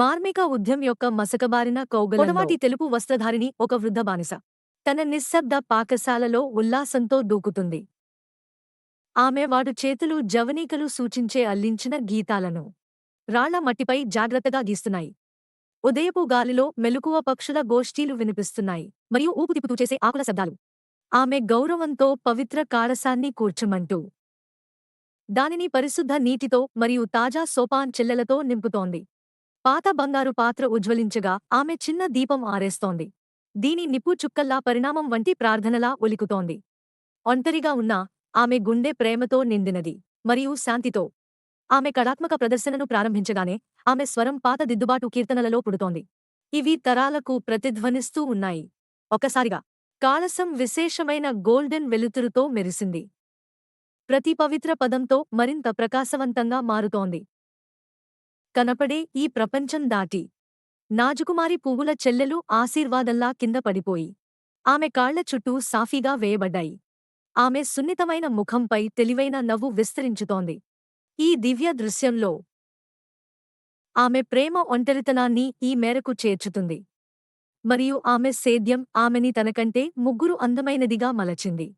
మార్మిక ఉద్యమ్ యొక్క మసకబారిన కౌగలంలో పొడవాటి తెలుపు వస్త్రధారిణి ఒక వృద్ధ బానిస తన నిశ్శబ్ద పాకశాలలో ఉల్లాసంతో దూకుతుంది. ఆమె వాడు చేతులు జవనీకలు సూచించే అల్లించిన గీతాలను రాళ్ల మట్టిపై జాగ్రత్తగా గీస్తున్నాయి. ఉదయపు గాలిలో మెలకువ పక్షుల గోష్ఠీలు వినిపిస్తున్నాయి మరియు ఊపు తిప్పుతూ చేసే ఆకుల శబ్దాలు. ఆమె గౌరవంతో పవిత్ర కారసాన్ని కూర్చమంటూ దానిని పరిశుద్ధ నీటితో మరియు తాజా సోపాన్ చెల్లెలతో నింపుతోంది. పాత బంగారు పాత్ర ఉజ్వలించగా ఆమె చిన్న దీపం ఆరేస్తోంది. దీని నిప్పు చుక్కల్లా పరిణామం వంటి ప్రార్థనలా ఒలికుతోంది. ఒంటరిగా ఉన్నా ఆమె గుండె ప్రేమతో నిండినది మరియు శాంతితో. ఆమె కళాత్మక ప్రదర్శనను ప్రారంభించగానే ఆమె స్వరం పాత దిద్దుబాటు కీర్తనలలో పుడుతోంది. ఇవి తరాలకు ప్రతిధ్వనిస్తూ ఉన్నాయి. ఒకసారిగా కాలసం విశేషమైన గోల్డెన్ వెలుతురుతో మెరిసింది. ప్రతి పవిత్ర పదంతో మరింత ప్రకాశవంతంగా మారుతోంది. కనపడే ఈ ప్రపంచం దాటి నాజుకుమారి పువ్వుల చెల్లెలు ఆశీర్వాదంలా కింద పడిపోయి ఆమె కాళ్ల చుట్టూ సాఫీగా వేయబడ్డాయి. ఆమె సున్నితమైన ముఖంపై తెలివైన నవ్వు విస్తరించుతోంది. ఈ దివ్య దృశ్యంలో ఆమె ప్రేమ ఒంటరితనాన్ని ఈ మేరకు చేర్చుతుంది మరియు ఆమె సేద్యం ఆమెని తనకంటే ముగ్గురు అందమైనదిగా మలచింది.